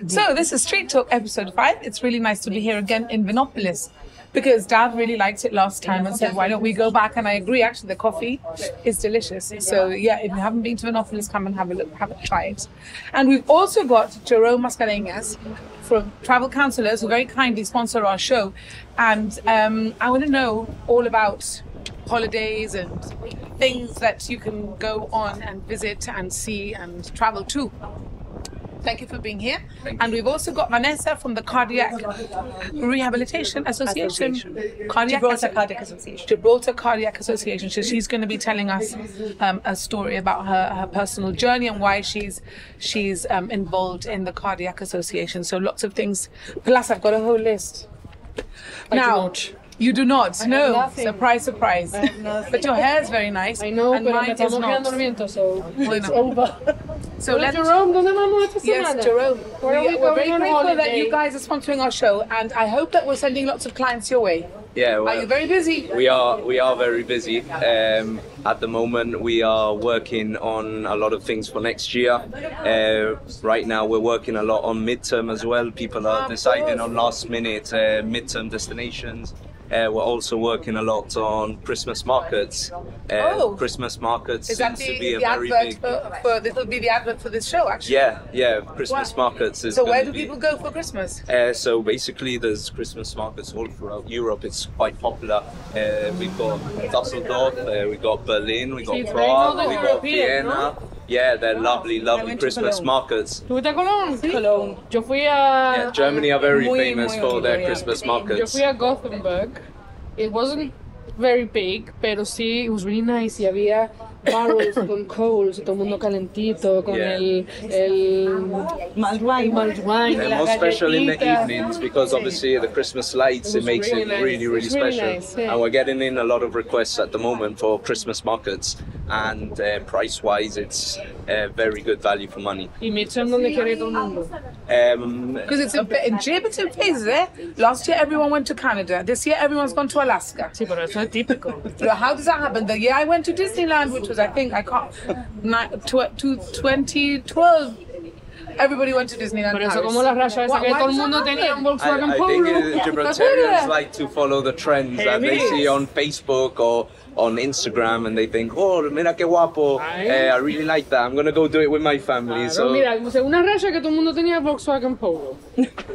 So this is Street Talk episode 5. It's really nice to be here again in Vinopolis because Dad really liked it last time and said, why don't we go back? And I agree, actually, the coffee is delicious. So yeah, if you haven't been to Vinopolis, come and have a look, try it. And we've also got Jerome Mascarenhas from Travel Counselors who very kindly sponsor our show. And I want to know all about holidays and things that you can go on and visit and see and travel to. Thank you for being here. And we've also got Vanessa from the Cardiac Rehabilitation Association. Gibraltar Cardiac Association. Gibraltar Cardiac Association. So she's going to be telling us a story about her personal journey and why she's involved in the Cardiac Association. So lots of things. Plus, I've got a whole list. Now, you do not? No. Surprise, surprise. But your hair is very nice. I know, and pero mine me is estamos not. quedando viento, so it's over. So let's... Jerome, ¿dónde vamos esta semana? Yes, Jerome. Where are we We're very going on grateful that holiday? you guys are sponsoring our show, and I hope that we're sending lots of clients your way. Yeah, well, Are you very busy? we are very busy. At the moment, we are working on a lot of things for next year. Right now, we're working a lot on midterm as well. People are deciding on last minute midterm destinations. We're also working a lot on Christmas markets. Christmas markets Is that seems to be a the very advert big... for this will be the advert for this show, actually? Yeah, Christmas markets is So where gonna do be- people go for Christmas? So basically, there's Christmas markets all throughout Europe. It's quite popular. We've got Dusseldorf, we've got Berlin, we've got Sí, Prague, Reino we've de got European, Vienna. ¿no? Yeah, they're lovely went to Christmas Cologne. markets. ¿Tuviste a Colón? Sí. Cologne. Yo fui Yeah, a... Germany are very Muy, famous muy for their bonito, yeah. Christmas Yo markets. fui a Gothenburg. It wasn't very big, pero sí, it was really nice. Y había barrels con coals, todo el mundo calentito, con Yeah. el Mulled wine. mulled wine, They're la more special in the galletita. evenings because obviously the Christmas lights, it was makes really it nice. really, really It's really special. nice, yeah. And we're getting in a lot of requests at the moment for Christmas markets, and price-wise, it's very good value for money. Y midterm donde quiere ir todo el mundo. Because it's in different phases, eh? Last year everyone went to Canada. This year everyone's gone to Alaska. Sí, pero eso es típico. So how does that happen? The year I went to Disneyland, which was 2012, everybody went to Disneyland. Por eso Paris. como la raya esa que Why todo el does mundo that tenía un happen? Volkswagen I Polo. think Gibraltarians like to follow the trends that they Yes. see on Facebook or on Instagram, and they think, oh, mira qué guapo, I really like that, I'm gonna go do it with my family. Claro, So, mira, una raya que todo el mundo tenía Volkswagen Polo.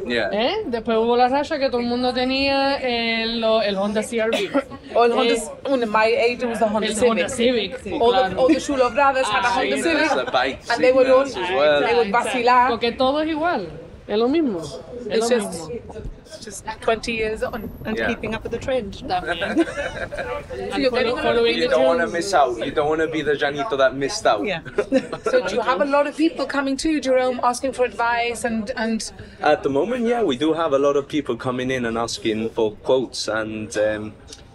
yeah. Después hubo la raya que todo el mundo tenía el Honda CR-V. All Hondas, in my age it was the Honda El Civic. Honda Civic, sí, All claro. the Schuler brothers had a Honda Sí, Civic, there's a bike and they would all signals as well. they would vacilar. Porque todo es igual, es lo mismo. Es It's lo just, mismo. just 20 years on. And Yeah. keeping up with the trend. También. So you're getting Following You the don't want to trends. miss out. You don't want to be the Janito that missed out. Yeah. So do you have a lot of people coming to you, Jerome, asking for advice and At the moment, yeah, we do have a lot of people coming in and asking for quotes, and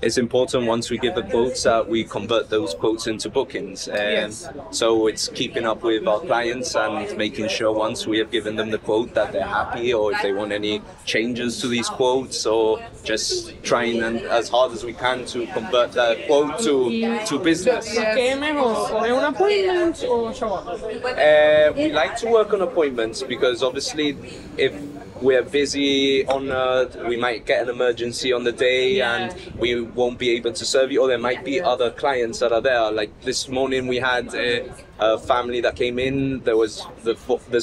it's important once we give the quotes that we convert those quotes into bookings. Yes. So it's keeping up with our clients and making sure once we have given them the quote that they're happy, or if they want any changes to these quotes, or just trying and as hard as we can to convert that quote to business. ¿Qué es mejor? ¿Poner un appointment o show up? We like to work on appointments because obviously if we're busy on we might get an emergency on the day and we won't be able to serve you, or there might be other clients that are there. Like this morning we had a family that came in. There's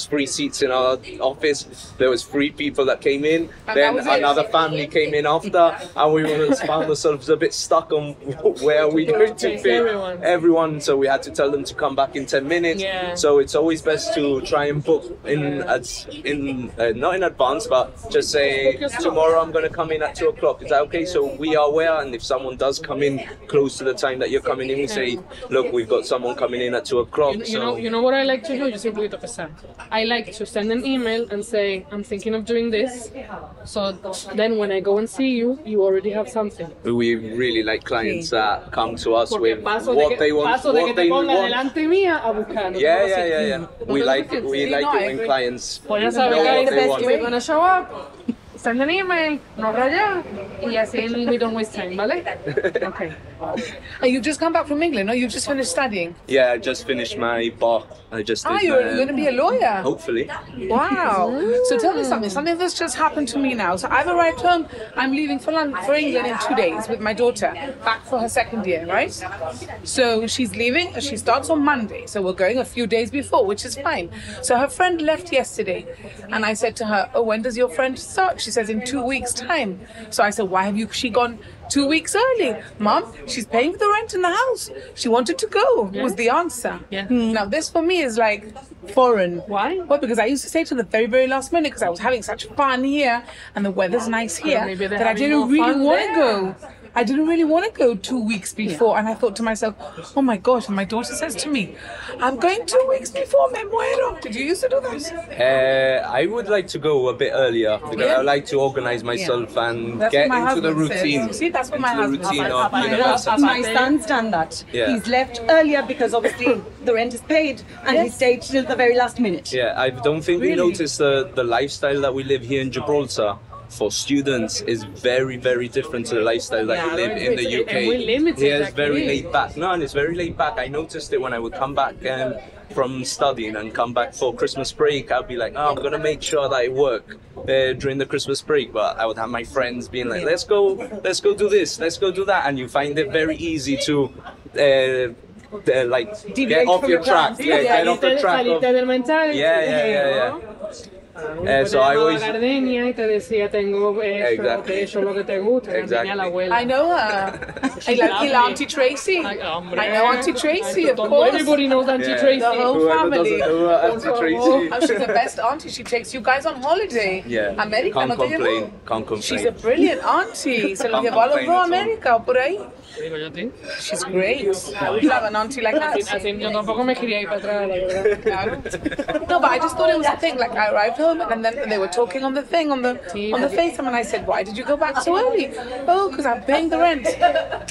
3 seats in our office. There was 3 people that came in. And Then that was it. another family came in after, and we found ourselves a bit stuck on where are we going to fit everyone. So we had to tell them to come back in 10 minutes. Yeah. So it's always best to try and book not in advance, but just say tomorrow I'm going to come in at 2 o'clock. Is that okay? So we are aware, and if someone does come in close to the time that you're coming in, we say, look, we've got someone coming in at 2 o'clock. You know what I like to do? Yo siempre voy a pensar. I like to send an email and say, I'm thinking of doing this. So then when I go and see you, you already have something. We really like clients that come to us Porque with paso what they want. paso de que What te they ponga want. delante mía a buscar. Yeah. We No, like no, it. We sí, like no, it I when agree. clients Pues ya know sabes, what guys, they want. we're gonna show up, send an email, nos rayamos y así we don't waste time, ¿vale? Okay. And you've just come back from England, or you've just finished studying? Yeah, I just finished my bar. I just did You're going to be a lawyer. hopefully. Wow. So tell me something that's just happened to me now. So I've arrived home. I'm leaving for England in 2 days with my daughter, back for her second year, right? So she's leaving. She starts on Monday. So we're going a few days before, which is fine. So her friend left yesterday. And I said to her, oh, when does your friend start? She says, in 2 weeks' time. So I said, why have she gone 2 weeks early? Mom, she's paying the rent in the house. She wanted to go, was the answer. Yeah. Now, this for me is like foreign. Why? Well, because I used to stay to the very, very last minute because I was having such fun here and the weather's nice here maybe they're that I having didn't more really fun want to there. go. I didn't really want to go 2 weeks before, and I thought to myself, oh my gosh, and my daughter says to me, I'm going 2 weeks before, me muero. Did you used to do that? I would like to go a bit earlier because Yeah. I like to organize myself and That's get what my into the husband says. routine. You see, that's what my into the husband routine says. of university. My son's done that. Yeah. He's left earlier because obviously the rent is paid and he Yes. stayed till the very last minute. Yeah, I don't think we notice the lifestyle that we live here in Gibraltar for students is very, very different to the lifestyle that we live in the it's UK. muy limited, Here it's very actually. laid back. No, and it's very laid back. I noticed it when I would come back from studying and come back for Christmas break. I'd be like, oh, I'm gonna make sure that I work during the Christmas break. But I would have my friends being like, let's go do this, let's go do that, and you find it very easy to. Like get Deviate off from your your track, plans. get off the track of, Saliste del mensaje. yeah. So I always Gardenia y te decía, tengo Exactly. eso es lo que te gusta. Exactly. Tenía la abuela. I know her. I like Auntie Tracy. Ay, hombre. I know Auntie Tracy, of Todo- course. Everybody knows Auntie Yeah. Tracy. The whole Whoever family. doesn't know Auntie Tracy. Oh, she's the best auntie. She takes you guys on holiday. Yeah. America, Can't no te complain. llevó. Can't complain. She's a brilliant auntie. Se lo Can't llevó a los complain dos a at all. América o por ahí. Digo yo a ti. She's great. I would love an auntie like that. Así, yo tampoco me quería ir para atrás, la verdad. Claro. No, but I just thought it was a thing. Like I arrived home and then they were talking on the thing on the FaceTime, and I said, "Why did you go back so early?" Oh, because I'm paying the rent.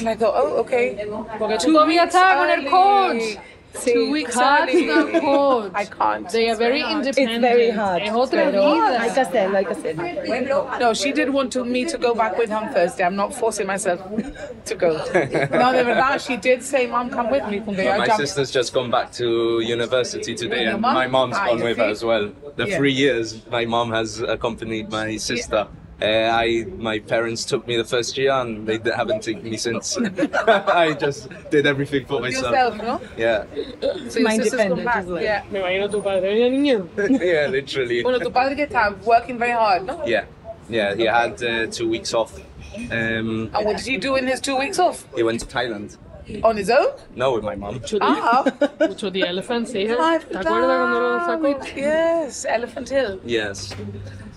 And I thought, "Oh, okay." Porque tú todavía estás con el code. 2 weeks Cut early. the code. I can't. They are very independent. It's very hard. Es otra Pero, vida. like I said. No, she did want me to go back with her on Thursday. I'm not forcing myself to go. No, de verdad, she did say, "Mom, come with me." My sister's just gone back to university today, Your and mum? my mom's Ah, gone you with her see? as well. The Yeah. 3 years my mom has accompanied my sister. My parents took me the first year, and they haven't taken me since. I just did everything for myself. Yourself, no? Yeah, So your My sister's come independent back. as well. Yeah. Me imagino tu padre, oye, niño. yeah, literally. Bueno, tu padre que está working very hard, no? Yeah. He had 2 weeks off. And what did he do in his 2 weeks off? He went to Thailand. On his own? No, with my mom. Ah. To the elephants, hija. I've ¿Te acuerdas cuando lo sacó? died. Yes, Elephant Hill. Yes.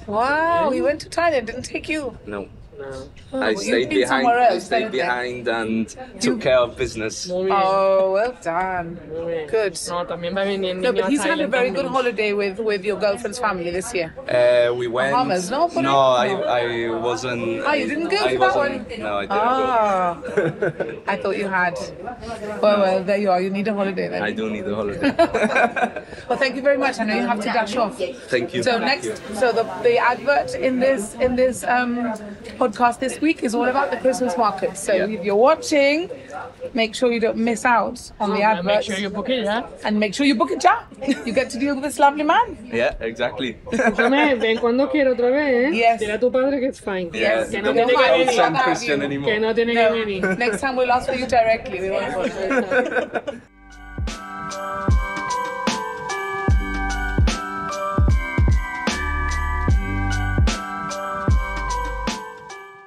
Wow, he went to Thailand, didn't take you. No. No. Oh, I you've stayed been behind. somewhere I else, stayed haven't you? behind and took care of business. Muy bien. Oh, well done. Muy bien. Good. No, también va a venir el No, niño but a he's had a Thailand very también. good holiday with your girlfriend's family this year. We went. Bahamas, no? No, I wasn't. Ah, you didn't go I for that wasn't- one? No, I didn't Ah, I thought you had. Well, there you are. You need a holiday go. then. I do need a holiday. Well, thank you very much. I know you have to dash off. Thank you. So Thank next, you. so the advert in this podcast this week is all about the Christmas market. So Yeah. if you're watching, make sure you don't miss out on the Make adverts, sure you book it, ¿ya? and make sure you book it, ja. You get to deal with this lovely man. Yeah, exactly. Escúchame, ven cuando quiera otra vez, ¿eh? Yes. Dile a tu padre que it's fine. Yes. Que no Don't tiene que mind. venir. send Christian anymore. Que no tiene que venir. No, next time we'll ask for you directly. We won't.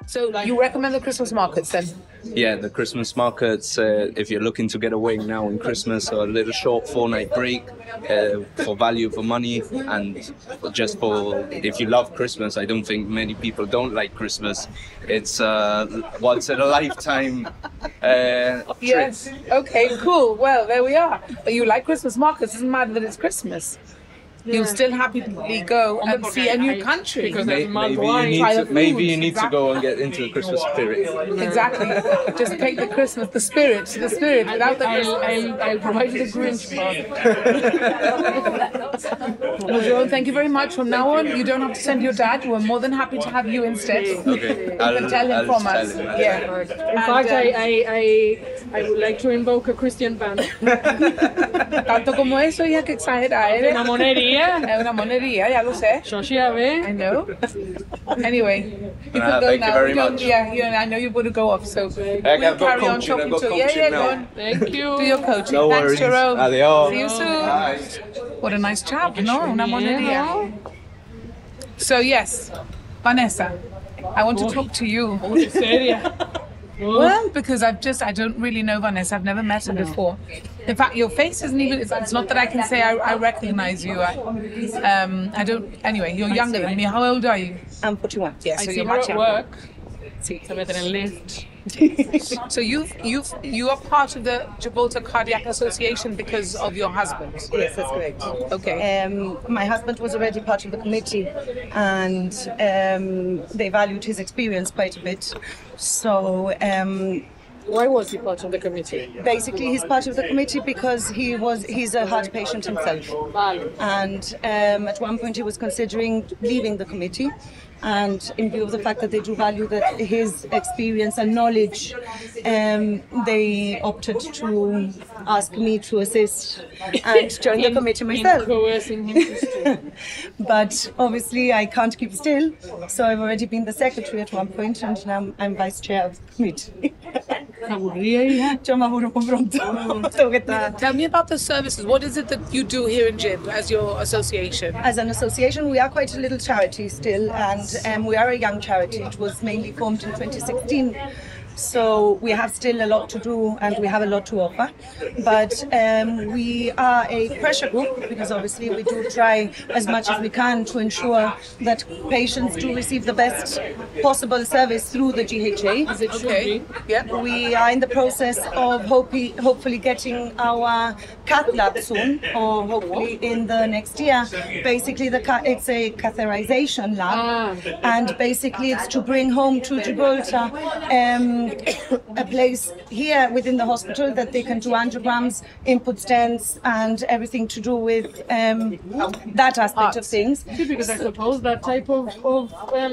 So you recommend the Christmas markets then? Yeah, the Christmas markets. If you're looking to get away now in Christmas, or a little short 4-night break for value for money, and just for if you love Christmas, I don't think many people don't like Christmas. It's once in a lifetime trip. Yes. Okay, cool. Well, there we are. But you like Christmas markets. It doesn't matter that it's Christmas. you'll still happily go and see a new country. Because there's mulled Maybe wine. Try the maybe you food. need to go and get into the Christmas spirit. Exactly. Just take the Christmas, the spirit without the Christmas. I'll provide you the Grinch mug. Well, Joan, thank you very much. From now on, you don't have to send your dad. We're more than happy to have you instead. Okay. You can tell him from us. Yeah. In fact, I would like to invoke a Christian band. Tanto como eso, hija, que exagera eres. Una monería. Es una monería, ya lo sé. Xoxia, ve. I know. Anyway, you can go thank you now. very We don't- much. Yeah, I know you want to go off, so we'll I've got carry on coaching, I've talking got to you. coaching Go now. on. Thank you. Do your coaching. No Thanks, worries. Jerome. Adios. See you soon. Bye. What a nice chap, no? Una monería. So yes, Vanessa, I want to talk to you. Seria. Well, because I don't really know Vanessa. I've never met her before. In fact, your face isn't even, it's not that I can say I recognize you. I don't, anyway, you're younger than me. How old are you? I'm 41. Yeah, I so see you're her much at younger. work. Se meten en lift. So you are part of the Gibraltar Cardiac Association because of your husband. Yes, that's correct. Okay. My husband was already part of the committee, and they valued his experience quite a bit. So Why was he part of the committee? basically, he's part of the committee because he's a heart patient himself. Vale. And at one point he was considering leaving the committee, and in view of the fact that they do value his experience and knowledge, they opted to ask me to assist and join the committee myself. Coercing him to stay. But obviously I can't keep still, so I've already been the secretary at one point, and now I'm vice chair of the committee. Aburrida, hija. Yo me aburro muy pronto. Tengo que estar. Tell me about the services. What is it that you do here in GIB as your association? As an association, we are quite a little charity still, and we are a young charity. It was mainly formed in 2016. So we have still a lot to do, and we have a lot to offer. But we are a pressure group because obviously we do try as much as we can to ensure that patients do receive the best possible service through the GHA. As it should Okay. be. Yeah. We are in the process of hopefully getting our cath lab soon, or hopefully in the next year. Basically, it's a catheterization lab, and basically it's to bring home to Gibraltar a place here within the hospital that they can do angiograms, input stents, and everything to do with that aspect of things. Sí, because I suppose that type of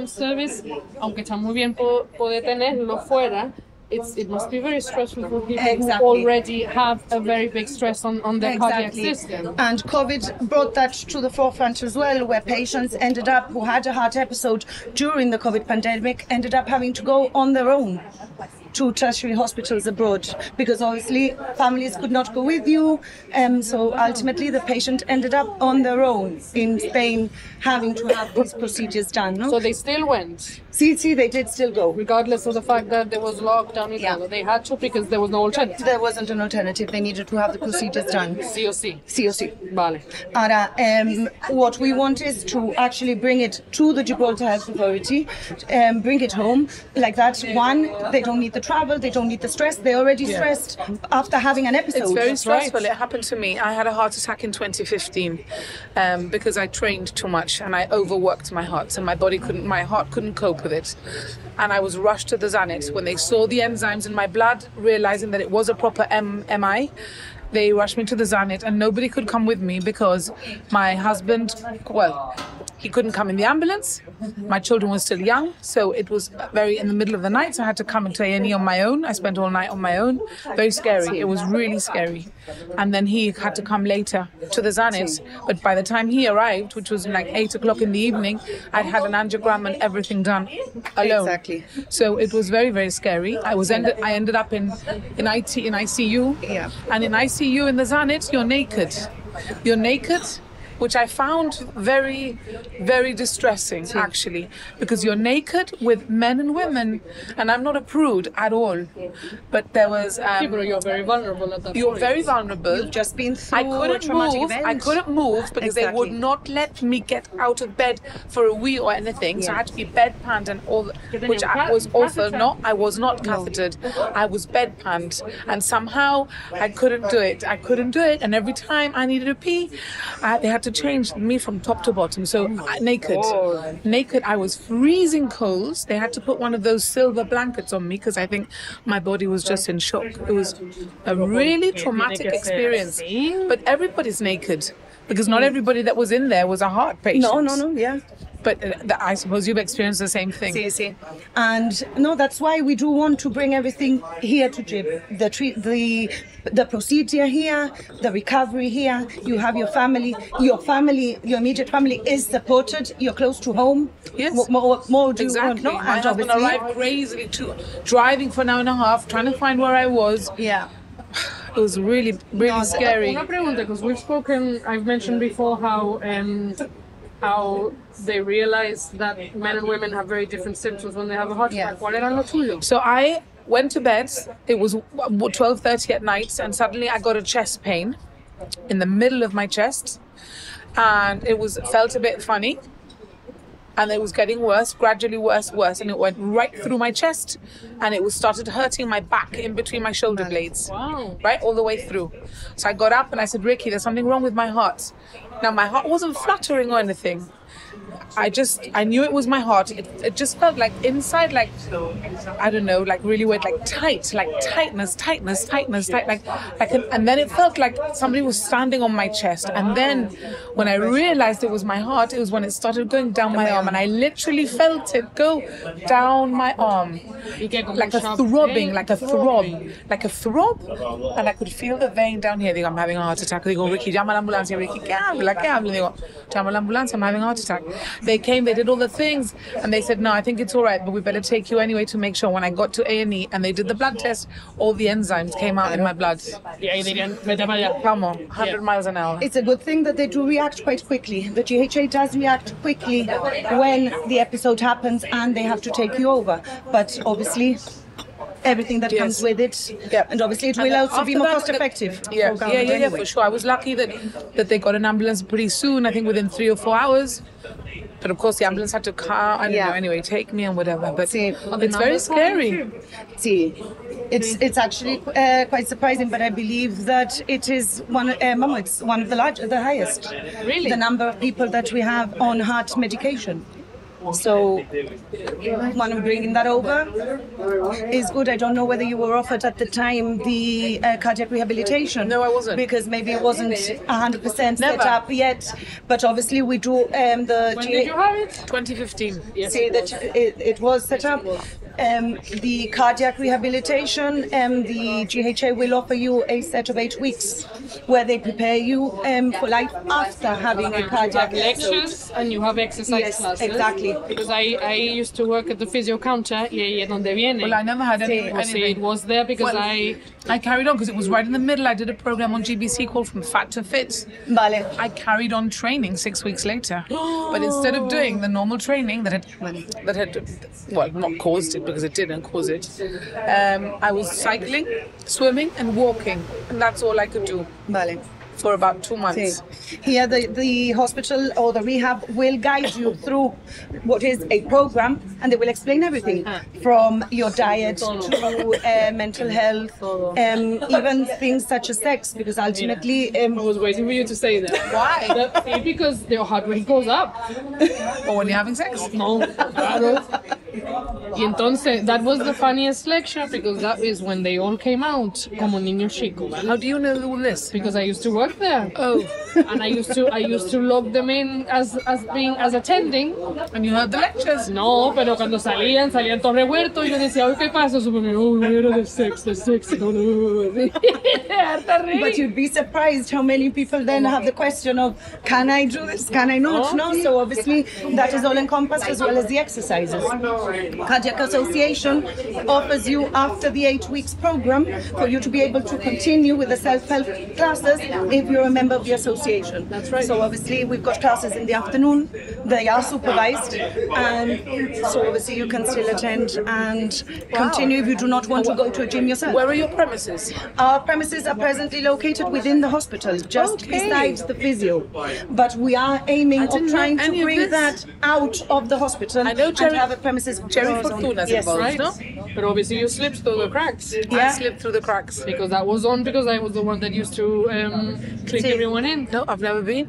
service, aunque está muy bien poder tenerlo fuera, it must be very stressful for people Exactly. who already have a very big stress on their cardiac system. And COVID brought that to the forefront as well, where patients ended up, who had a heart episode during the COVID pandemic, ended up having to go on their own to tertiary hospitals abroad, because obviously families could not go with you, so ultimately the patient ended up on their own in Spain, having to have these procedures done. No? So they still went, See, they did still go. regardless of the fact that there was lockdown in Yeah. Italy. They had to because there was no alternative. There wasn't an alternative, they needed to have the procedures done. COC. COC. Vale. Ara, what we want is to actually bring it to the Gibraltar Health Authority, bring it home like that. One, they don't need the travel, they don't need the stress. They're already stressed after having an episode. It's very right. stressful. It happened to me. I had a heart attack in 2015 because I trained too much and I overworked my heart, so my heart couldn't cope with it. And I was rushed to the Zanet. When they saw the enzymes in my blood, realizing that it was a proper MI, they rushed me to the Zanet, and nobody could come with me because my husband, well, he couldn't come in the ambulance. My children were still young, so it was very in the middle of the night, so I had to come into A&E on my own. I spent all night on my own. Very scary. It was really scary. And then he had to come later to the Zanet. But by the time he arrived, which was like 8 o'clock in the evening, I'd had an angiogram and everything done alone. Exactly. So it was very, very scary. I ended up in ICU. Yeah. And in ICU in the Zanet, you're naked. You're naked, which I found very, very distressing, actually, because you're naked with men and women, and I'm not a prude at all, but there was... People, you're very vulnerable at that you're point. very vulnerable. You've just been through I a couldn't traumatic move. event. I couldn't move because they would Exactly. not let me get out of bed for a wee or anything. So I had to be bedpanned and all, which was awful. No, I was not cathetered. I was bedpanned, and somehow I couldn't do it. And every time I needed to pee, they had to change me from top to bottom. So naked. I was freezing cold. They had to put one of those silver blankets on me because I think my body was just in shock. It was a really traumatic experience. But everybody's naked because not everybody that was in there was a heart patient. No, yeah. But I suppose you've experienced the same thing. Sí. And no, that's why we do want to bring everything here to Jib. The procedure here, the recovery here. You have your family, your immediate family is supported. You're close to home. Yes. What more do Exactly. you want? No? My And husband obviously, arrived crazily driving for an hour and a half, trying to find where I was. yeah. It was really, really scary. Una pregunta, because we've spoken, I've mentioned before how they realize that men and women have very different symptoms when they have a heart attack. ¿Cuál era lo tuyo? So I went to bed. It was 12:30 at night, and suddenly I got a chest pain in the middle of my chest, and it felt a bit funny, and it was getting worse, gradually worse, and it went right through my chest, and it started hurting my back in between my shoulder blades. Wow. Right, all the way through. So I got up and I said, Ricky, there's something wrong with my heart. Now my heart wasn't fluttering or anything. I knew it was my heart. It just felt like inside, like, I don't know, like really weird, like tight, like tightness, and then it felt like somebody was standing on my chest. And then when I realized it was my heart, it was when it started going down my arm, and I literally felt it go down my arm, like a throbbing, like a throb, and I could feel the vein down here. Digo, I'm having a heart attack. Digo, Ricky, llama a la ambulancia. Ricky, ¿qué habla? Digo, llama a la ambulancia. I'm having a heart attack. They came, they did all the things, and they said, no, I think it's all right, but we better take you anyway to make sure. When I got to A&E and they did the blood test, all the enzymes came out in my blood. Come on, 100 miles an hour. It's a good thing that they do react quite quickly. The GHA does react quickly when the episode happens and they have to take you over. But obviously, everything that comes with it, and obviously it will also be more cost effective. Yeah, for sure. I was lucky that they got an ambulance pretty soon, I think within 3 or 4 hours. But of course the ambulance had to come, I don't know, anyway, take me and whatever. But it's very scary. See, it's actually quite surprising, but I believe that it is it's one of the highest. Really? The number of people that we have on heart medication. So when I'm bringing that over is good. I don't know whether you were offered at the time the cardiac rehabilitation. No, I wasn't. Because maybe it wasn't 100% set up yet. But obviously we do When did you have it? 2015. Yes. say that it was set up. The cardiac rehabilitation, the GHA will offer you a set of 8 weeks where they prepare you for life after having a cardiac Lectures and you have exercise classes. Exactly. Because I used to work at the physio counter, y ahí es donde viene. Well, I never had anything. It was there because I carried on because it was right in the middle. I did a program on GBC called From Fat to Fit. Vale. I carried on training 6 weeks later. But instead of doing the normal training that had not caused it, because it didn't cause it, I was cycling, swimming and walking. And that's all I could do. Vale. For about 2 months. Here, the hospital or the rehab will guide you through what is a program, and they will explain everything from your diet to mental health, even things such as sex, because ultimately. I was waiting for you to say that. Why? Because your heart rate goes up. Or when you're having sex? No, claro. Y entonces, that was the funniest lecture because that is when they all came out como niños chicos. How do you know all this? Because I used to work there. Oh. And I used to log them in as attending. And you heard the lectures? No, pero cuando salían todos revueltos y yo decía, oye, ¿qué pasa? Era de sex. But you'd be surprised how many people then have the question of, can I do this? Can I not? No. So obviously that is all encompassed as well as the exercises. Cardiac Association offers you after the 8 weeks program for you to be able to continue with the self-help classes if you're a member of the association. That's right. So obviously we've got classes in the afternoon. They are supervised, and so obviously you can still attend and continue if you do not want to go to a gym yourself. Where are your premises? Our premises are presently located within the hospital, just beside the physio. But we are aiming or trying to bring that out of the hospital I know and have a premises. Jerry Fortuna's yes, involved, right? no? But obviously you slipped through the cracks. I slipped through the cracks. Because I was the one that used to click everyone in. No, I've never been.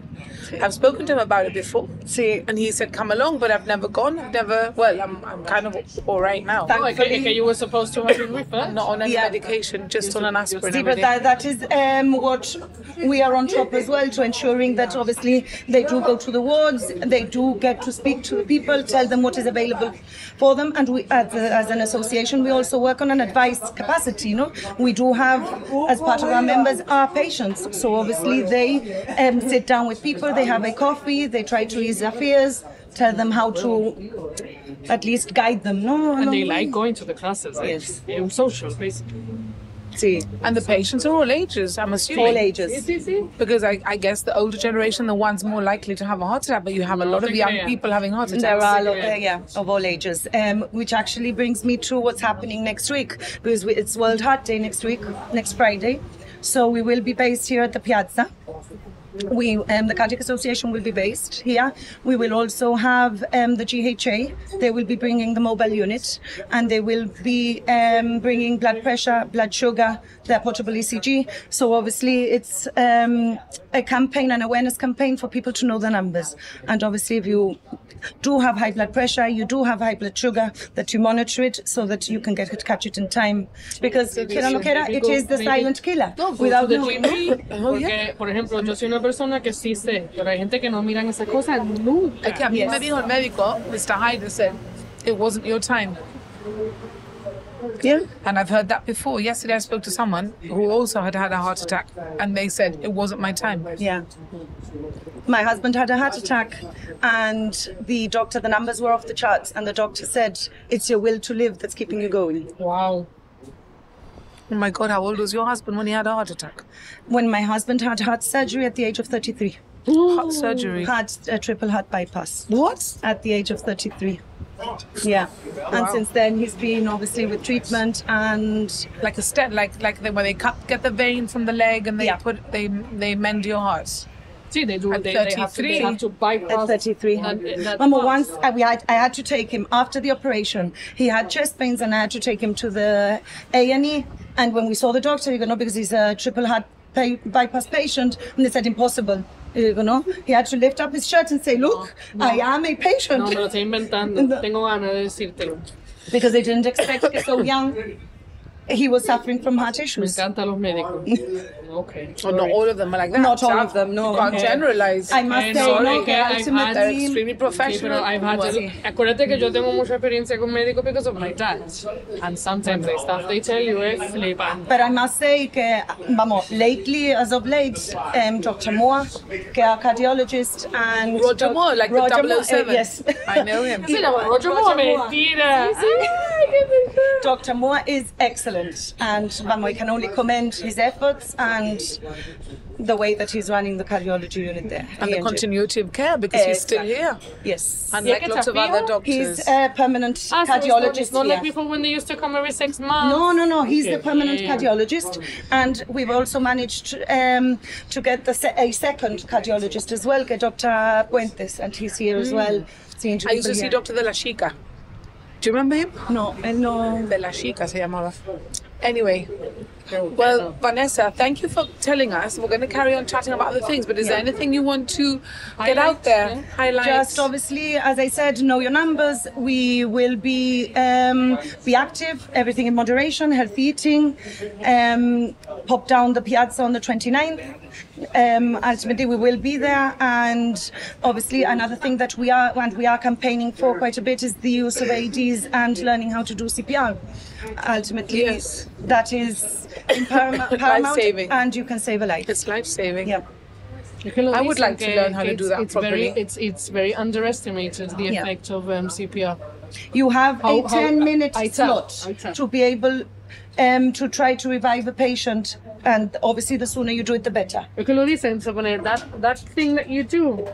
I've spoken to him about it before. See, And he said, come along, but I've never gone. I'm kind of all right now. Okay, you were supposed to have been referred. Not on any medication, just on an aspirin. see, but that is what we are on top as well, to ensuring that obviously they do go to the wards, they do get to speak to the people, tell them what is available for them, and we, as an association, we also work on an advice capacity. We do have, as part of our members, our patients. So obviously they sit down with people, they have a coffee, they try to ease their fears, tell them how to at least guide them. And they like going to the classes. Yes. Social, basically. See, And the patients are all ages, I'm assuming. all ages. Because I guess the older generation, the ones more likely to have a heart attack, but you have a lot of young people having heart attacks. There are a lot, of all ages, which actually brings me to what's happening next week, because it's World Heart Day next week, next Friday. So we will be based here at the Piazza. The Cardiac Association will be based here. We will also have the GHA. They will be bringing the mobile unit, and they will be bringing blood pressure, blood sugar, their portable ECG. So obviously it's a campaign, an awareness campaign for people to know the numbers. And obviously if you do have high blood pressure, you do have high blood sugar, that you monitor it so that you can catch it in time. Because Kira Loquera, it is the silent killer. Without knowing. Porque, por ejemplo, yo soy una persona que sí sé, pero hay gente que no miran esas cosas nunca. A mí me dijo el médico, Mr. Hyder said, it wasn't your time. Yeah. And I've heard that before. Yesterday I spoke to someone who also had a heart attack, and they said it wasn't my time. Yeah. My husband had a heart attack, and the numbers were off the charts, and the doctor said, it's your will to live that's keeping you going. Wow. Oh my God, how old was your husband when he had a heart attack? When my husband had heart surgery at the age of 33. Heart surgery. Had a triple heart bypass. What? At the age of 33. Yeah. And since then he's been obviously with treatment and Like a stent, like when they get the vein from the leg and they mend your heart. See, they do. At They 33. have to bypass. at 33. Remember once I had to take him after the operation. He had chest pains and I had to take him to the A&E. And when we saw the doctor, because he's a triple heart bypass patient, and they said impossible. He had to lift up his shirt and say, look, I am a patient. No, me lo estoy inventando. Tengo ganas de decírtelo. Because they didn't expect it so young. He was suffering from heart Me issues. encantan los médicos. Okay. Well, not all of them are like that. Not all of them, no. You can't generalize. I must say, no, no, okay, I've had They're ultimately, extremely Sí, professional. pero I've had to, acuérdate que yo tengo mucha experiencia con médicos because of my dad. And sometimes the stuff they tell you es flipante. but I must say que, lately, as of late, Dr. Moore, que are cardiologist, and Roger Moore, like Roger the Moore, 007. yes. I know him. Se llama Roger Moore, mentira. Dr. Moore is excellent, and we can only commend his efforts and the way that he's running the cardiology unit there. And the continuity of care because he's still here. Yes. Unlike Yeah, lots of Tafio, other doctors. He's a permanent So cardiologist it's not like here. before when they used to come every 6 months. No. He's the Okay. permanent cardiologist, and we've also managed to get a second cardiologist as well, Dr. Puentes, and he's here as well. Seeing I used to people see here. Dr. De La Chica. Do you remember him? No, no. De La Chica se llamaba. Anyway, well, Vanessa, thank you for telling us. We're going to carry on chatting about other things, but is there anything you want to get out there? Highlights? Just obviously, as I said, know your numbers. We will be active, everything in moderation, healthy eating. Pop down the Piazza on the 29th. Ultimately, we will be there, and obviously another thing that we are campaigning for quite a bit is the use of AEDs and learning how to do CPR. Ultimately, Yes. that is paramount, Life-saving. and you can save a life. It's life-saving. Yeah. I would like to learn how to do that it's properly. It's very underestimated, the Yeah. effect of CPR. You have a 10-minute I tell. slot to be able to try to revive a patient, and obviously the sooner you do it, the better. Es que lo dicen, supone, that thing that you do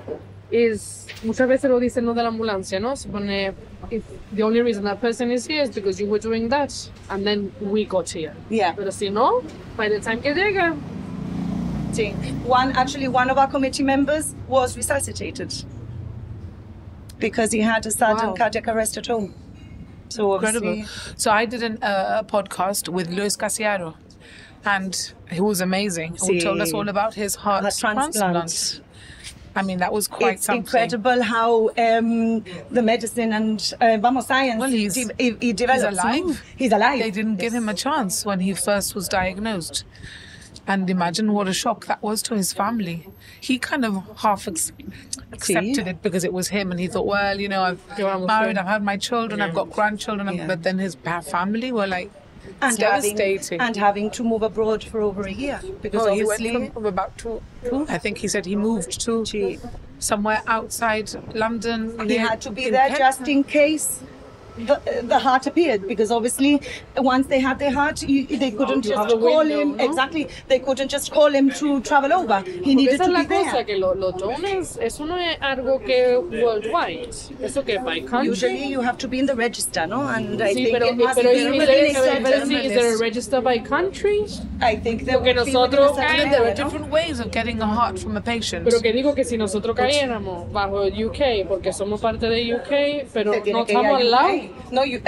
is, muchas veces lo dicen los de la ambulancia, ¿no? Supone, if the only reason that person is here is because you were doing that, and then we got here. Yeah. Pero si no, by the time que llega, One of our committee members was resuscitated because he had a sudden Wow. cardiac arrest at home. So Incredible. obviously, So I did a podcast with Luis Casiaro, and he was amazing. He told us all about his heart transplant. transplant. I mean, that was quite It's something. incredible how the medicine and science Well, he develops. he's alive. He's alive. They didn't give him a chance when he first was diagnosed. And imagine what a shock that was to his family. He kind of half accepted it because it was him, and he thought, well, you know, I've married, I've had my children, I've got grandchildren, Yeah. but then his family were like, and devastating. having to move abroad for over a year because he went obviously from about two. I think he said he moved to somewhere outside London. he near- had to be in there Kent. just in case the heart appeared, because obviously once they had their heart, they couldn't just have a call window, him. ¿no? Exactly, they couldn't just call him to travel over. He needed Esa to es la be there. cosa, que los donors, eso no es algo que worldwide. Eso que by country. Usually you have to be in the register, no? And I Sí, think pero, it must pero be is within there, a certain is there a list. register by country? I think there Porque would be within a nosotros- certain And there are area, no? different ways of getting a heart from a patient. Pero que digo que si nosotros cayéramos bajo UK, porque somos parte de UK, pero Te tiene no que ir estamos a al lado. UK. No, you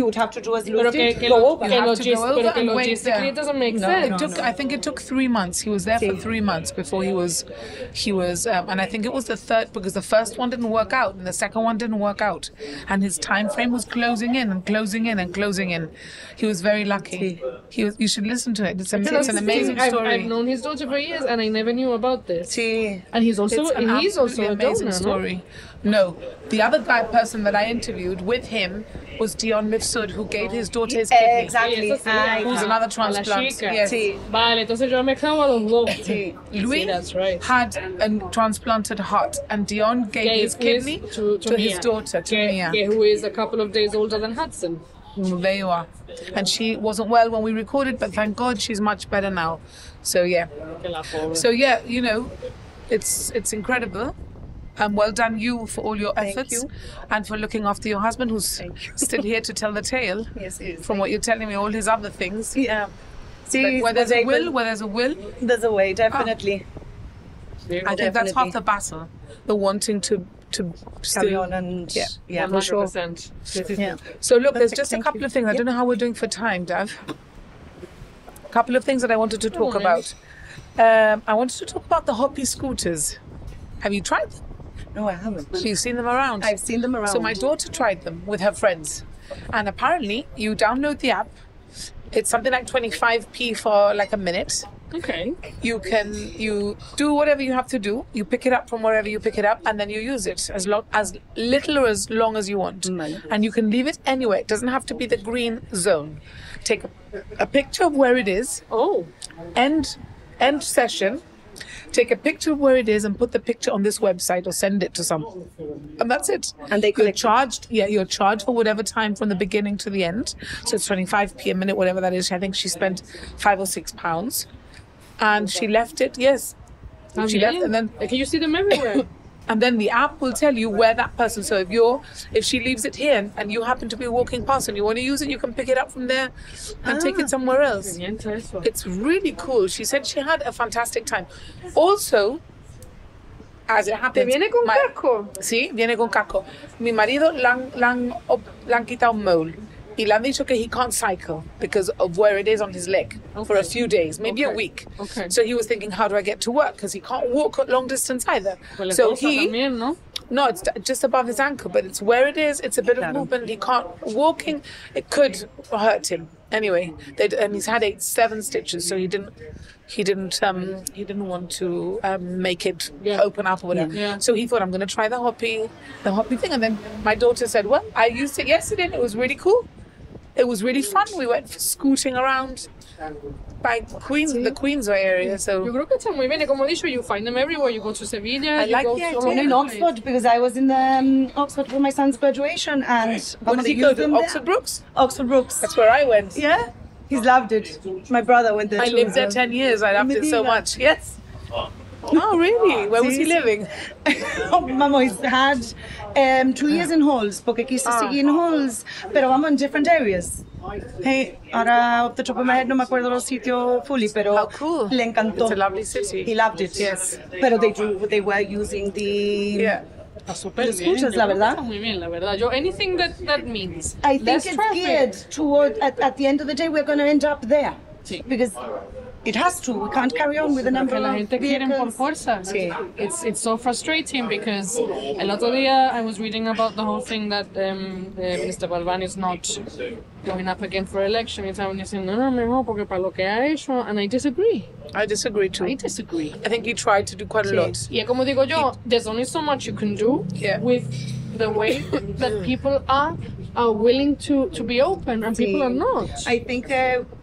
would have to do as Pero Luz que, did, que, go lo- over. que You have to go pero over que and wait logistically there. it doesn't make No, sense. It took, I think it took 3 months. He was there for 3 months before he was, and I think it was the third, because the first one didn't work out and the second one didn't work out, and his time frame was closing in and closing in and closing in. He was very lucky. You should listen to it. It's an amazing story. I've known his daughter for years and I never knew about this. Sí. And he's also It's an he's also absolutely a amazing donor, story. No, the other person that I interviewed with him was Dion Mifsud, who gave his daughter his kidney. Exactly. Eso sí, Who's another La transplant. chica. Yes. Sí. Vale, entonces yo me clavo a los dos. Sí. Louis Sí, that's right. had a transplanted heart, and Dion gave his kidney to his Mia. daughter, to Mia. Who is a couple of days older than Hudson. There you are. And she wasn't well when we recorded, but thank God she's much better now. So yeah. Que la pobre. So yeah, you know, it's incredible. And well done you for all your efforts you. and for looking after your husband, who's still here to tell the tale. Yes, yes. From what you're telling me, all his other things. Yeah. But See, where there's a will, there's a way, definitely. I think that's half the battle. The wanting to Carry still on and yeah, for sure. 100%. Yeah. So look, there's Perfect, just a thank couple you. of things. I don't know how we're doing for time, Dav. A couple of things that I wanted to talk on, about. I wanted to talk about the Hoppy scooters. Have you tried them? No, I haven't. So you've seen them around? I've seen them around. So my daughter tried them with her friends. And apparently you download the app. It's something like 25p for like a minute. Okay. You do whatever you have to do. You pick it up from wherever you pick it up, and then you use it as little or as long as you want. Mm. And you can leave it anywhere. It doesn't have to be the green zone. Take a picture of where it is. Oh. End session. Take a picture of where it is and put the picture on this website or send it to someone. And that's it. And they you're collect it. charged. Yeah, you're charged for whatever time from the beginning to the end. So it's 25p a minute, whatever that is. I think she spent £5 or £6. And she left it, yes. She left, and then Can you see them everywhere? the app will tell you where that person. So if she leaves it here and you happen to be walking past and you want to use it, you can pick it up from there and take it somewhere else. Miente eso. It's really cool. She said she had a fantastic time. Also, as it ¿Te happens, viene con casco? Sí, viene con casco. Mi marido le han quitado un mole. Y le han dicho que he can't cycle because of where it is on his leg for a few days, maybe a Okay. week. Okay. So he was thinking, how do I get to work? Because he can't walk long distance either. Pues la So cosa he, también, ¿no? no, it's just above his ankle, but it's where it is. It's a bit of movement. He can't walking. It could hurt him. Anyway, and he's had 7 stitches, so he didn't want to make it open up or whatever. Yeah. So he thought, I'm going to try the hoppy thing. And then my daughter said, well, I used it yesterday and it was really cool. It was really fun. We went scooting around by the Queensway area. Yo So creo que está muy bien. Y como he dicho, you find them everywhere. You go to Sevilla. I you like go the to idea. all And in over the place. Oxford, because I was in the Oxford for my son's graduation, and what did he go to? Oxford Brooks? Oxford Brooks. That's where I went. Yeah, he's loved it. My brother went there. I too, lived there so- 10 years. I loved it so Medina. much. Yes. Oh, really? Where was he Sí, sí. living? Vamos, he's had 2 years in Halls, porque quiso seguir in Halls, pero vamos in different areas. Hey, ahora off the top of my head no me acuerdo los sitios fully, pero How cool. le encantó. It's a lovely city. He loved it. Yes. Pero they were using the Yeah. Está súper Lo bien. escuchas, Yo la creo que verdad. está muy bien, la verdad. Yo, anything that means I think less it's traffic. geared toward, at the end of the day, we're going to end up there. Sí. Because it has to. We can't carry on with the number Que la of gente quiere por vehicles. fuerza. Sí. It's so frustrating because el otro día I was reading about the whole thing that Mr. Balvani is not going up again for election. Y estaban diciendo, no, mejor porque para lo que ha hecho, and I disagree. I disagree too. I disagree. I think he tried to do quite a lot. Y es como digo yo, there's only so much you can do Yeah. with the way that people are willing to be open and people are not. I think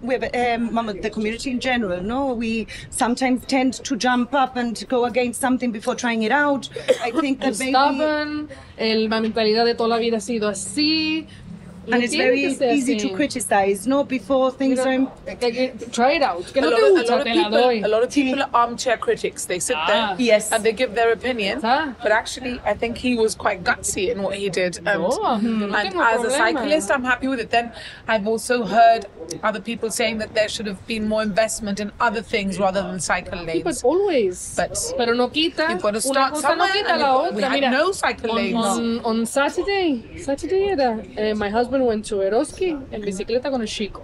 with the community in general, no, we sometimes tend to jump up and go against something before trying it out. I think that maybe, Stubborn, la mentalidad de toda la vida ha sido así. and it's very easy to criticize, no, before things are. Try it out. Que A no lot, te of, gusta, te la doy. a lot of people are armchair critics. They sit there Yes. and they give their opinion. Ah. But actually, I think he was quite gutsy in what he did. And, No, yo no and tengo as a problema. cyclist, I'm happy with it. Then I've also heard other people saying that there should have been more investment in other things rather than cycle lanes. But always. But Pero no quita. you've got to Una start cosa no somewhere. quita and la we otra. had Mira, no cycle lanes. on Saturday era, my husband went to Eroski en bicicleta con el chico.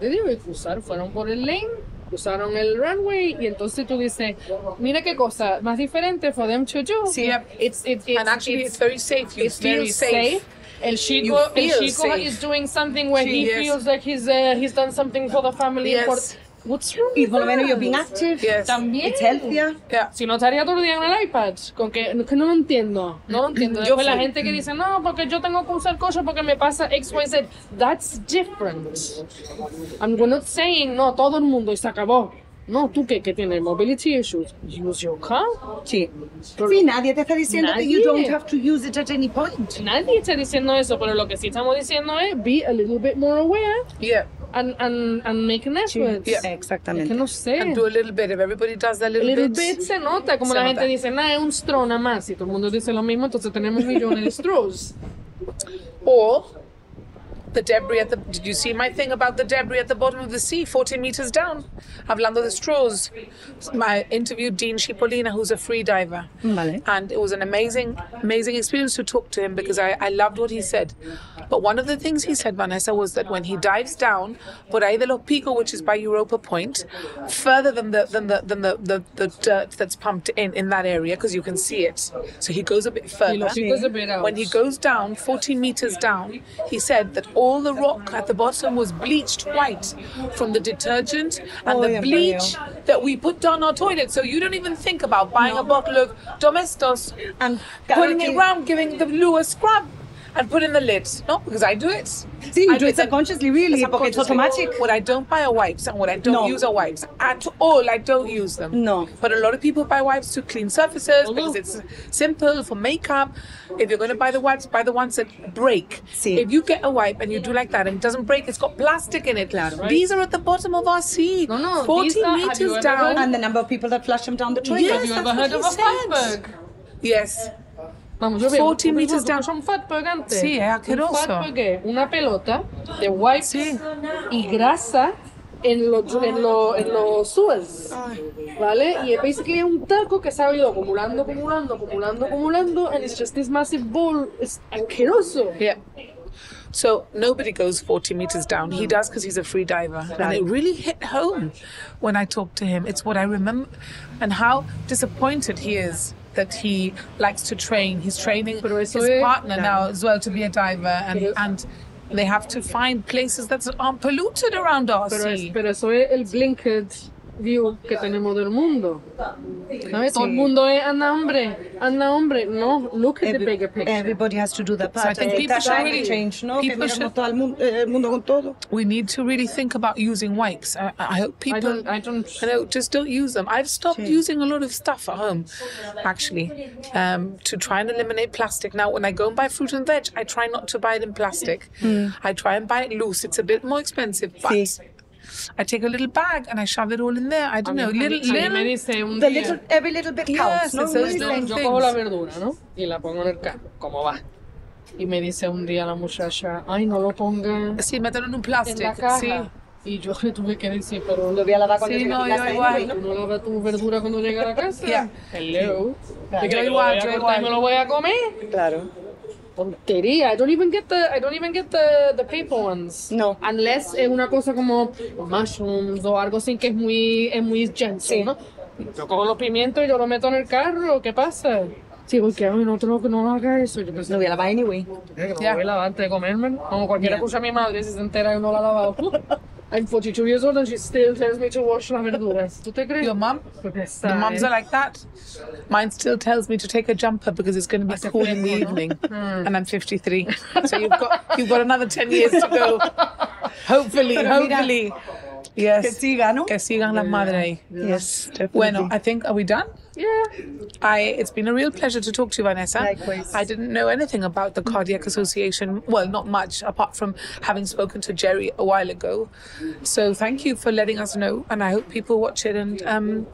Le digo, y fueron por el lane, cruzaron el runway y entonces tú dices, mira qué cosa más diferente for them to do. Sí. It's And actually, it's very safe. You it's feel very safe. El Chico, You feel safe. is doing something where he Yes. feels like he's done something for the family. Yes. What's wrong Y with por lo menos you're being that? active. Yes. También. It's healthier. Yeah. Si no estaría todo el día en el iPad, con que no lo entiendo, no lo entiendo. Yo Después la fui. gente que dice, no, porque yo tengo que usar cosas porque me pasa X, Y, Z. That's different. And we're not saying, no, todo el mundo y se acabó. No, tú que tienes mobility issues, use your car. Sí. Sí, nadie te está diciendo that you Nadie. don't have to use it at any point. Nadie está diciendo eso, pero lo que sí estamos diciendo es be a little bit more aware Yeah. and make an effort. Yeah. Es que Exactamente. no sé. And do a little bit. If everybody does that A little bits, bit se nota, como Se la nota. gente dice, nada, es un straw nada más, y todo el mundo dice lo mismo, entonces tenemos millones de straws. Or the debris at the. Did you see my thing about the debris at the bottom of the sea, 40 meters down? Hablando de straws. I interviewed Dean Cipollina, who's a free diver. Vale. And it was an amazing experience to talk to him because I loved what he said. But one of the things he said, Vanessa, was that when he dives down, por ahí de los Picos, which is by Europa Point, further than the dirt that's pumped in that area, because you can see it. So he goes a bit further. los Picos a bit out. When he goes down, 14 meters down, he said that all the rock at the bottom was bleached white from the detergent and Oh, the yeah, bleach that we put down our toilet. So you don't even think about buying a bottle of Domestos, And putting it Karaoke- around, giving the loo a scrub, and putting the lid. No, because I do it. Sí, you I do it then- subconsciously, really, porque it's subconsciously. automatic. When I don't buy a wipes and when I don't No. use a wipes at all, I don't use them. No. But a lot of people buy wipes to clean surfaces because it's simple for makeup. If you're going to buy the wipes, buy the ones that break. Sí. If you get a wipe and you do like that and it doesn't break, it's got plastic in it. Claro. These are at the bottom of our sea. No, 40 these are- have you meters ever down. heard- And the number of people that flush them down the toilet. Yes, Have you that's ever heard what of a he said. fatberg? Yes. Vamos, yo veo 40 meters down. un fatberg antes. Sí, es asqueroso. Un fatberg es una pelota de wipes Sí. y grasa en los sewers, ¿vale? Y es basically un taco que se ha ido acumulando, and it's just this massive bowl. Es asqueroso. Yeah. So nobody goes 40 meters down. He does because he's a free diver. And it really hit home when I talked to him. It's what I remember and how disappointed he is that he likes to train. He's training Pero his eso es- partner now as well to be a diver and they have to find places that aren't polluted around our sea. Pero eso es el blinkered view que tenemos del mundo. ¿Sabes? Todo el mundo es anda hombre. No, look at the bigger picture. Everybody has to do their part. I think people That's should climate really- change, ¿no? people Que miramos should- todo el mundo con todo. We need to really think about using wipes. I hope people... I don't. I know, just don't use them. I've stopped using a lot of stuff at home, actually, to try and eliminate plastic. Now, when I go and buy fruit and veg, I try not to buy it in plastic. I try and buy it loose. It's a bit more expensive, but Sí. I take a little bag and I shove it all in there. I don't know, A mí me little. dice un The día, little, every little bit Yes, counts, ¿no? it's those Really little like- yo things. cojo la verdura, ¿no? Y la pongo en el carro, ¿cómo va? Y me dice un día la muchacha, ay, no lo ponga Sí, mételo en un en plastic. la caja. Sí. Y yo le tuve que decir, pero Lo voy a lavar cuando Sí, llegue no, a yo casa igual. anyway, ¿tú no lavas tu verdura cuando llega a la casa? Yeah. Hello. ¿Te crees que lo igual, voy a yo cortar y igual. me lo voy a comer? Claro. Tontería. I don't even get the paper ones. No. Unless es una cosa como mushrooms o algo así que es muy gentle, Sí. ¿no? Yo cojo los pimientos y yo los meto en el carro. ¿Qué pasa? Sí, porque a mí no tengo que no haga eso. Yo pensé Lo voy a lavar anyway. que no Yeah. voy a lavar antes de comerme. Como cualquiera Yeah. escucha a mi madre si se entera que no la ha lavado. I'm 42 years old and she still tells me to wash las verduras. ¿Tú te crees? Your mum? Pues The está, mums ¿eh? are like that. Mine still tells me to take a jumper because it's going to be Hace cool in the fresco, ¿no? evening, and I'm 53. So you've got another 10 years to go. Hopefully, Pero mira, hopefully. Yes. Que siga, ¿no? Que sigan las madres ahí. Yes, definitely. Bueno, I think, are we done? Yeah. It's been a real pleasure to talk to you, Vanessa. Likewise. I didn't know anything about the Cardiac Association. Well, not much, apart from having spoken to Jerry a while ago. So thank you for letting us know, and I hope people watch it and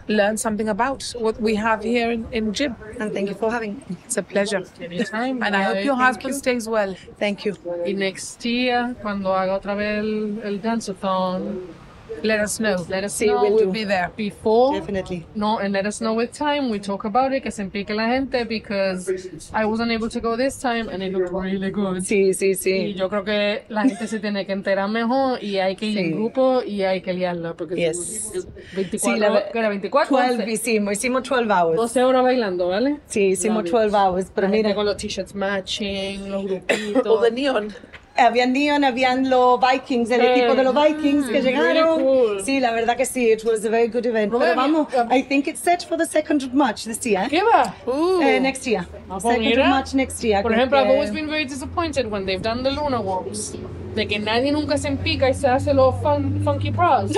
learn something about what we have here in Jib. And thank you for having me. It's a pleasure. Anytime. And I hope your Thank husband you. stays well. Thank you. Y next year, cuando haga otra vez el dance-a-thon, Let us know. let us Sí, know. we'll We'll be there. Before, Definitely. no, and let us know with time. We talk about it, que se implique la gente, because I wasn't able to go this time and it looked really good. Sí, sí, Y sí. yo creo que la gente se tiene que enterar mejor y hay que ir en Sí. grupo y hay que liarla, porque Yes. 24, Sí, la ¿qué era? 24, 12 hicimos 12 hours. 12 horas bailando, ¿vale? Sí, hicimos Love it. 12 hours, pero La gente mira, con los t-shirts matching, los All grupitos. the neon. habían neon, habían los Vikings, el equipo de los Vikings que llegaron. cool. Sí, la verdad que sí, it was a very good event. No, Pero mira, vamos, I think it's set for the 2nd of March this year. ¿Qué va? Ooh. Next year. Ah, pues 2nd mira. of March next year. Por creo ejemplo, I've que- always been very disappointed when they've done the Luna Walks. De que nadie nunca se empica y se hace los funky bras.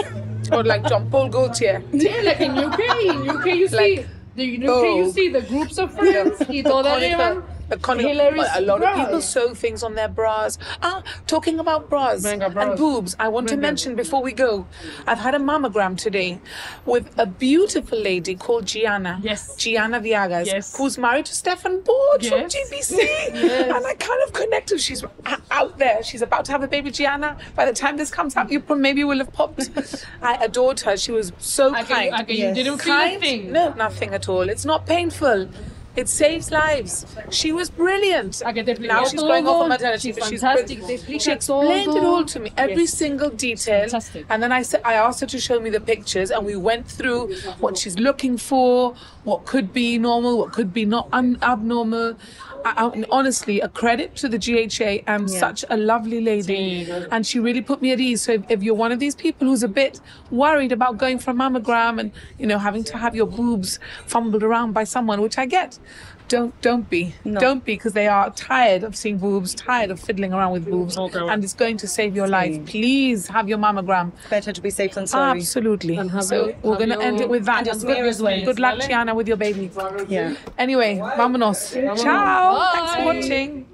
Or like John Paul Gaultier. Yeah, like in UK you see, you see the groups of friends y todas llevan hilarious a lot of people bras. sew things on their bras. Talking about bras, Venga, bras. and boobs, I want to Venga. mention before we go, I've had a mammogram today with a beautiful lady called Gianna. Yes. Gianna Viagas, Yes. who's married to Stefan Borg from Yes. GBC. And I kind of connected. She's out there. She's about to have a baby, Gianna. By the time this comes out, you maybe will have popped. I adored her. She was so kind. You Yes. didn't feel a Kind? thing. No, nothing at all. It's not painful. It saves lives. She was brilliant. A que te explica Now she's going off on todo. maternity, She's but she's fantastic. brilliant. Te explica She explained it todo. all to me, every Yes. single detail. Fantastic. And then I asked her to show me the pictures, and we went through what she's looking for, what could be normal, what could be not abnormal. Honestly, a credit to the GHA and such a lovely lady. Sí. And she really put me at ease. So if you're one of these people who's a bit worried about going for a mammogram and, having to have your boobs fumbled around by someone, which I get, don't be. No. Don't be, because they are tired of seeing boobs, tired of fiddling around with boobs. Okay. And it's going to save your life. Please have your mammogram. Better to be safe than sorry. Absolutely. And have So your- we're have going to your- end it with that. and your smear as well. Good luck, Vale? Gianna, with your baby. Yeah. Anyway, vámonos. Ciao. Thanks for Bye. watching.